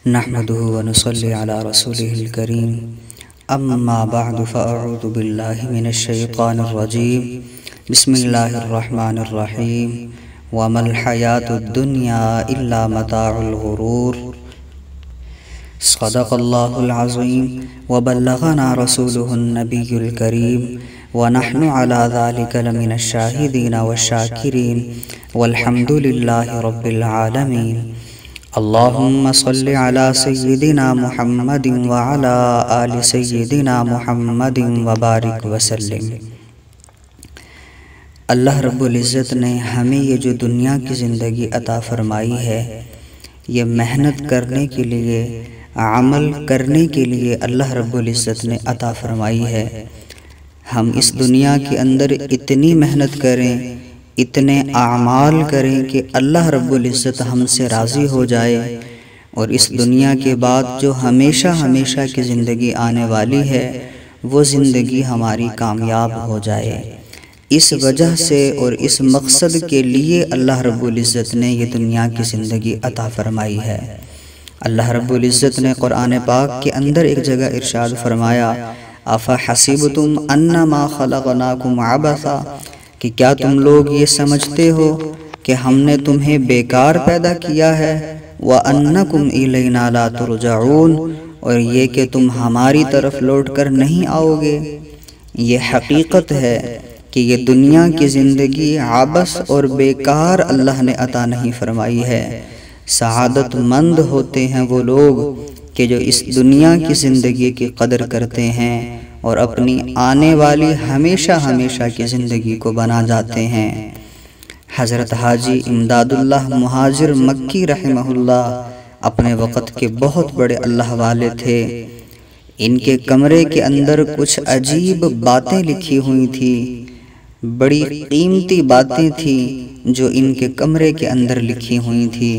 نحمده ونصلي على رسوله الكريم أما بعد فأعوذ بالله من الشيطان الرجيم بسم الله الرحمن الرحيم وما الحياة الدنيا إلا متاع الغرور صدق الله العظيم وبلغنا رسوله النبي الكريم ونحن على ذلك لمن الشاهدين والشاكرين والحمد لله رب العالمين اللهم صل على سيدنا محمد وعلى آل سيدنا محمد وبارک وسلم۔ اللہ رب العزت نے ہمیں یہ جو دنیا کی زندگی عطا فرمائی ہے، یہ محنت کرنے کے لیے، عمل کرنے کے لیے اللہ رب العزت نے عطا فرمائی ہے۔ ہم اس دنیا کے اندر اتنی محنت کریں، اتنے اعمال کریں کہ اللہ رب العزت ہم سے راضی ہو جائے، اور اس دنیا کے بعد جو ہمیشہ ہمیشہ کی زندگی آنے والی ہے وہ زندگی ہماری کامیاب ہو جائے۔ اس وجہ سے اور اس مقصد کے لیے اللہ رب العزت نے یہ دنیا کی زندگی عطا فرمائی ہے۔ اللہ رب العزت نے قرآن پاک کے اندر ایک جگہ ارشاد فرمایا، افحسبتم انما خلقناکم عبثا، کہ کیا تم لوگ یہ سمجھتے ہو کہ ہم نے تمہیں بیکار پیدا کیا ہے، وَأَنَّكُمْ إِلَيْنَا لَا تُرْجَعُونَ، اور یہ کہ تم ہماری طرف لوٹ کر نہیں آؤ گے۔ یہ حقیقت ہے کہ یہ دنیا کی زندگی عبث اور بیکار اللہ نے عطا نہیں فرمائی ہے۔ سعادت مند ہوتے ہیں وہ لوگ کہ جو اس دنیا کی زندگی کی قدر کرتے ہیں اور اپنی آنے والی ہمیشہ ہمیشہ کی زندگی کو بنا جاتے ہیں۔ حضرت حاجی امداد اللہ مہاجر مکی رحمہ اللہ اپنے وقت کے بہت بڑے اللہ والے تھے۔ ان کے کمرے کے اندر کچھ عجیب باتیں لکھی ہوئی تھی، بڑی قیمتی باتیں تھیں جو ان کے کمرے کے اندر لکھی ہوئی تھی۔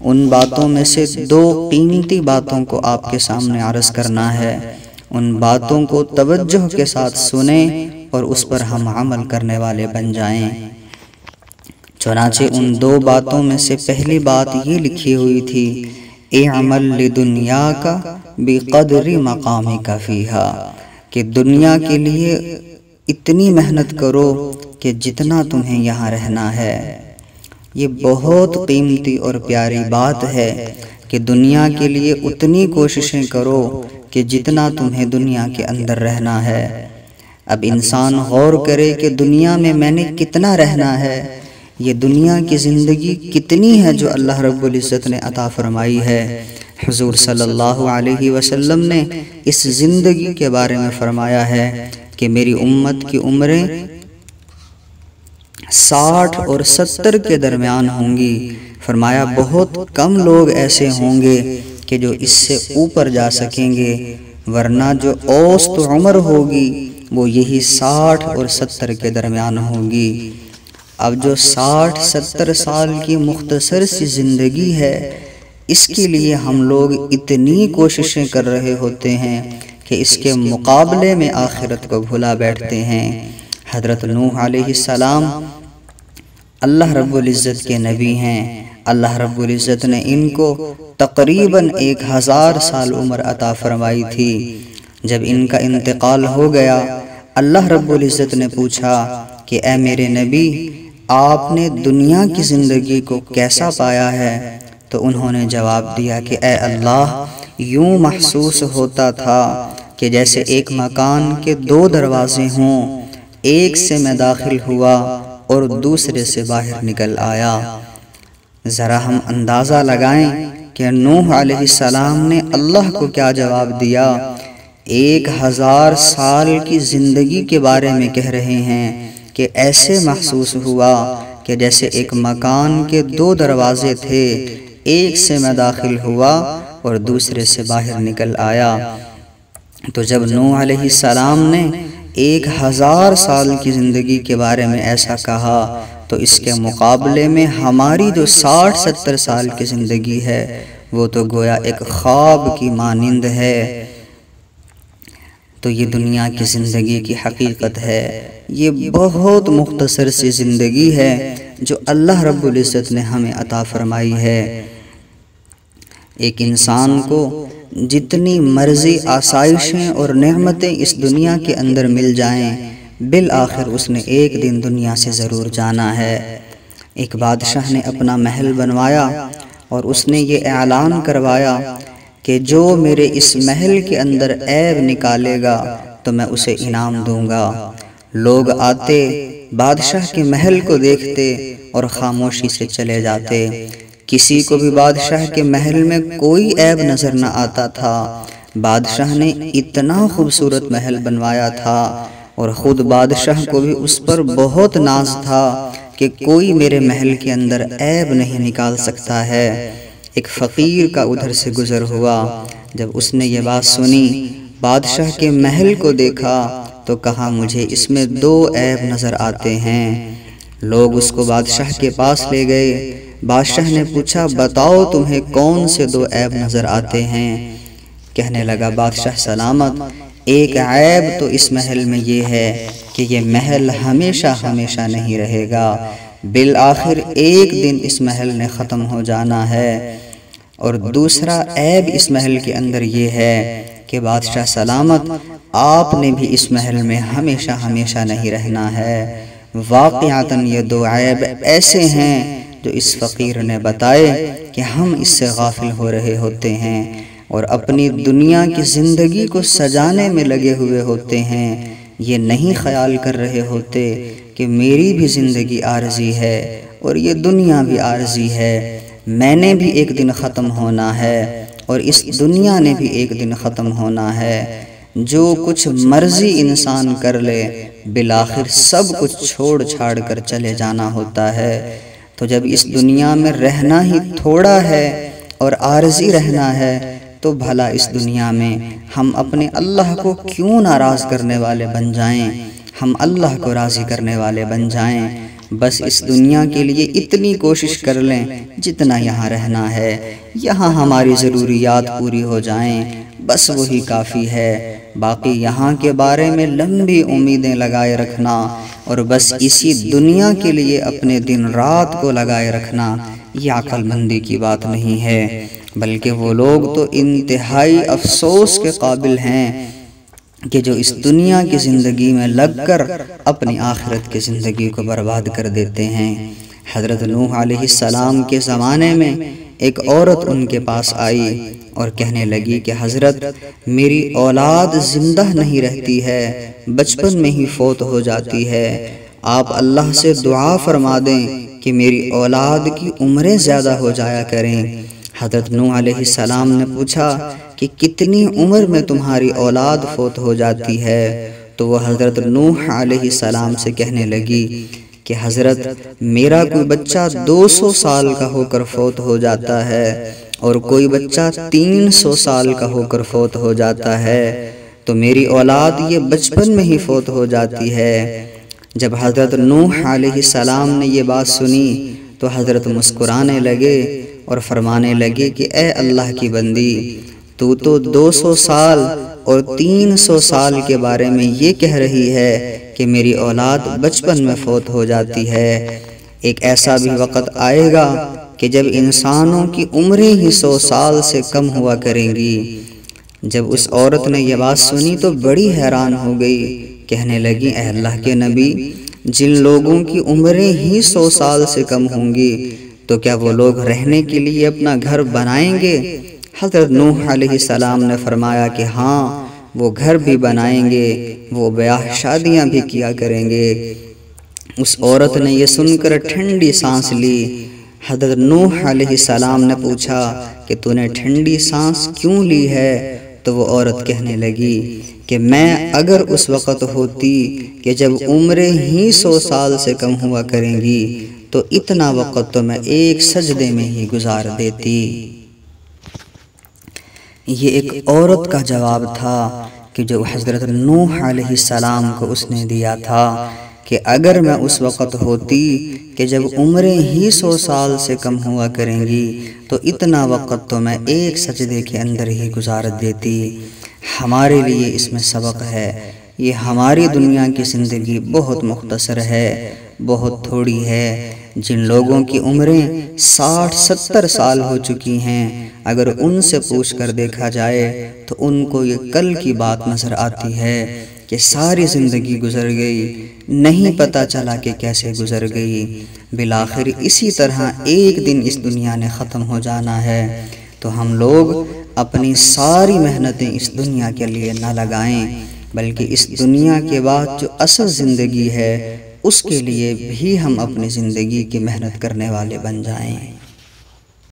ان باتوں میں سے دو قیمتی باتوں کو آپ کے سامنے عرض کرنا ہے۔ ان باتوں کو توجہ کے ساتھ سنیں اور اس پر ہم عمل کرنے والے بن جائیں۔ چنانچہ ان دو باتوں میں سے پہلی بات یہ لکھی ہوئی تھی، اعمل لدنیاک بقدر مقامک فیہا، کہ دنیا کے لیے اتنی محنت کرو کہ جتنا تمہیں یہاں رہنا ہے۔ یہ بہت قیمتی اور پیاری بات ہے کہ دنیا کے لیے اتنی کوششیں کرو کہ جتنا تمہیں دنیا کے اندر رہنا ہے۔ اب انسان غور کرے کہ دنیا میں میں نے کتنا رہنا ہے، یہ دنیا کی زندگی کتنی ہے جو اللہ رب العزت نے عطا فرمائی ہے۔ حضور صلی اللہ علیہ وسلم نے اس زندگی کے بارے میں فرمایا ہے کہ میری امت کی عمریں 60 اور 70 کے درمیان ہوں گی۔ فرمایا بہت کم لوگ ایسے ہوں گے کہ جو اس سے اوپر جا سکیں گے، ورنہ جو اوسط عمر ہوگی وہ یہی 60 اور 70 کے درمیان ہوگی۔ اب جو 60-70 سال کی مختصر سی زندگی ہے، اس کے لیے ہم لوگ اتنی کوششیں کر رہے ہوتے ہیں کہ اس کے مقابلے میں آخرت کو بھلا بیٹھتے ہیں۔ حضرت نوح علیہ السلام اللہ رب العزت کے نبی ہیں۔ اللہ رب العزت نے ان کو تقریباً 1000 سال عمر عطا فرمائی تھی۔ جب ان کا انتقال ہو گیا، اللہ رب العزت نے پوچھا کہ اے میرے نبی، آپ نے دنیا کی زندگی کو کیسا پایا ہے؟ تو انہوں نے جواب دیا کہ اے اللہ، یوں محسوس ہوتا تھا کہ جیسے ایک مکان کے 2 دروازے ہوں، ایک سے میں داخل ہوا اور دوسرے سے باہر نکل آیا۔ ذرا ہم اندازہ لگائیں کہ نوح علیہ السلام نے اللہ کو کیا جواب دیا۔ 1000 سال کی زندگی کے بارے میں کہہ رہے ہیں کہ ایسے محسوس ہوا کہ جیسے ایک مکان کے 2 دروازے تھے، ایک سے میں داخل ہوا اور دوسرے سے باہر نکل آیا۔ تو جب نوح علیہ السلام نے 1000 سال کی زندگی کے بارے میں ایسا کہا، تو اس کے مقابلے میں ہماری جو 60-70 سال کی زندگی ہے وہ تو گویا ایک خواب کی مانند ہے۔ تو یہ دنیا کی زندگی کی حقیقت ہے، یہ بہت مختصر سی زندگی ہے جو اللہ رب العزت نے ہمیں عطا فرمائی ہے۔ ایک انسان کو جتنی مرضی آسائشیں اور نعمتیں اس دنیا کے اندر مل جائیں، بالآخر اس نے ایک دن دنیا سے ضرور جانا ہے۔ ایک بادشاہ نے اپنا محل بنوایا اور اس نے یہ اعلان کروایا کہ جو میرے اس محل کے اندر عیب نکالے گا تو میں اسے انعام دوں گا۔ لوگ آتے، بادشاہ کے محل کو دیکھتے اور خاموشی سے چلے جاتے۔ کسی کو بھی بادشاہ کے محل میں کوئی عیب نظر نہ آتا تھا۔ بادشاہ نے اتنا خوبصورت محل بنوایا تھا اور خود بادشاہ کو بھی اس پر بہت ناز تھا کہ کوئی میرے محل کے اندر عیب نہیں نکال سکتا ہے۔ ایک فقیر کا ادھر سے گزر ہوا، جب اس نے یہ بات سنی، بادشاہ کے محل کو دیکھا تو کہا مجھے اس میں 2 عیب نظر آتے ہیں۔ لوگ اس کو بادشاہ کے پاس لے گئے۔ بادشاہ نے پوچھا بتاؤ تمہیں کون سے 2 عیب نظر آتے ہیں؟ کہنے لگا بادشاہ سلامت، ایک عیب تو اس محل میں یہ ہے کہ یہ محل ہمیشہ ہمیشہ نہیں رہے گا، بالآخر ایک دن اس محل نے ختم ہو جانا ہے۔ اور دوسرا عیب اس محل کے اندر یہ ہے کہ بادشاہ سلامت آپ نے بھی اس محل میں ہمیشہ ہمیشہ نہیں رہنا ہے۔ واقعتاً یہ 2 عیب ایسے ہیں جو اس فقیر نے بتائے کہ ہم اس سے غافل ہو رہے ہوتے ہیں اور اپنی دنیا کی زندگی کو سجانے میں لگے ہوئے ہوتے ہیں۔ یہ نہیں خیال کر رہے ہوتے کہ میری بھی زندگی عارضی ہے اور یہ دنیا بھی عارضی ہے، میں نے بھی ایک دن ختم ہونا ہے اور اس دنیا نے بھی ایک دن ختم ہونا ہے۔ جو کچھ مرضی انسان کر لے، بالآخر سب کچھ چھوڑ چھاڑ کر چلے جانا ہوتا ہے۔ تو جب اس دنیا میں رہنا ہی تھوڑا ہے اور عارضی رہنا ہے، تو بھلا اس دنیا میں ہم اپنے اللہ کو کیوں ناراض کرنے والے بن جائیں، ہم اللہ کو راضی کرنے والے بن جائیں۔ بس اس دنیا کے لیے اتنی کوشش کر لیں جتنا یہاں رہنا ہے، یہاں ہماری ضروریات پوری ہو جائیں، بس وہی کافی ہے۔ باقی یہاں کے بارے میں لمبی امیدیں لگائے رکھنا اور بس اسی دنیا کے لیے اپنے دن رات کو لگائے رکھنا، یہ عقل مندی کی بات نہیں ہے، بلکہ وہ لوگ تو انتہائی افسوس کے قابل ہیں کہ جو اس دنیا کی زندگی میں لگ کر اپنی آخرت کی زندگی کو برباد کر دیتے ہیں۔ حضرت نوح علیہ السلام کے زمانے میں ایک عورت ان کے پاس آئی اور کہنے لگی کہ حضرت میری اولاد زندہ نہیں رہتی ہے، بچپن میں ہی فوت ہو جاتی ہے، آپ اللہ سے دعا فرما دیں کہ میری اولاد کی عمریں زیادہ ہو جایا کریں۔ حضرت نوح علیہ السلام نے پوچھا کہ کتنی عمر میں تمہاری اولاد فوت ہو جاتی ہے؟ تو وہ حضرت نوح علیہ السلام سے کہنے لگی کہ حضرت میرا کوئی بچہ 200 سال کا ہو کر فوت ہو جاتا ہے اور کوئی بچہ 300 سال کا ہو کر فوت ہو جاتا ہے، تو میری اولاد یہ بچپن میں ہی فوت ہو جاتی ہے۔ جب حضرت نوح علیہ السلام نے یہ بات سنی تو حضرت مسکرانے لگے اور فرمانے لگے کہ اے اللہ کی بندی، تو 200 سال اور 300 سال کے بارے میں یہ کہہ رہی ہے کہ میری اولاد بچپن میں فوت ہو جاتی ہے۔ ایک ایسا بھی وقت آئے گا کہ جب انسانوں کی عمریں ہی 100 سال سے کم ہوا کریں گی۔ جب اس عورت نے یہ بات سنی تو بڑی حیران ہو گئی، کہنے لگی اے اللہ کے نبی، جن لوگوں کی عمریں ہی 100 سال سے کم ہوں گی تو کیا وہ لوگ رہنے کے لیے اپنا گھر بنائیں گے؟ حضرت نوح علیہ السلام نے فرمایا کہ ہاں، وہ گھر بھی بنائیں گے، وہ بیاہ شادیاں بھی کیا کریں گے۔ اس عورت نے یہ سن کر ٹھنڈی سانس لی۔ حضرت نوح علیہ السلام نے پوچھا کہ تو نے ٹھنڈی سانس کیوں لی ہے؟ تو وہ عورت کہنے لگی کہ میں اگر اس وقت ہوتی کہ جب عمریں ہی 100 سال سے کم ہوا کریں گی تو اتنا وقت تو میں ایک سجدے میں ہی گزار دیتی۔ یہ ایک عورت کا جواب تھا کہ جو حضرت نوح علیہ السلام کو اس نے دیا تھا کہ اگر میں اس وقت ہوتی کہ جب عمریں ہی 100 سال سے کم ہوا کریں گی تو اتنا وقت تو میں ایک سجدے کے اندر ہی گزار دیتی۔ ہمارے لیے اس میں سبق ہے، یہ ہماری دنیا کی زندگی بہت مختصر ہے، بہت تھوڑی ہے۔ جن لوگوں کی عمریں 60-70 سال ہو چکی ہیں، اگر ان سے پوچھ کر دیکھا جائے تو ان کو یہ کل کی بات نظر آتی ہے کہ ساری زندگی گزر گئی، نہیں پتہ چلا کہ کیسے گزر گئی، بالآخر اسی طرح ایک دن اس دنیا نے ختم ہو جانا ہے۔ تو ہم لوگ اپنی ساری محنتیں اس دنیا کے لیے نہ لگائیں، بلکہ اس دنیا کے بعد جو اصل زندگی ہے اس کے لیے بھی ہم اپنی زندگی کی محنت کرنے والے بن جائیں۔